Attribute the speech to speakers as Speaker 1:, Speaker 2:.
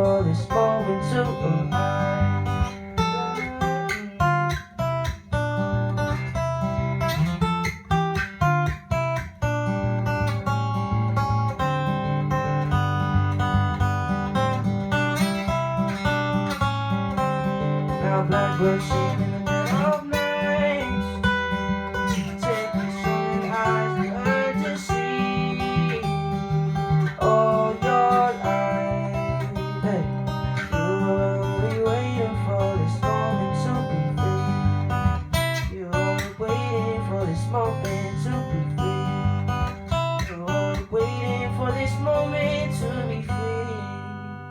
Speaker 1: for this moment to arrive. Now blackbird sing in the dead of night. Take the shining eyes and learn to see all your life. Hey, you're only waiting for this moment to be free. You're only waiting for this moment to be free. You're only waiting for this moment to be free.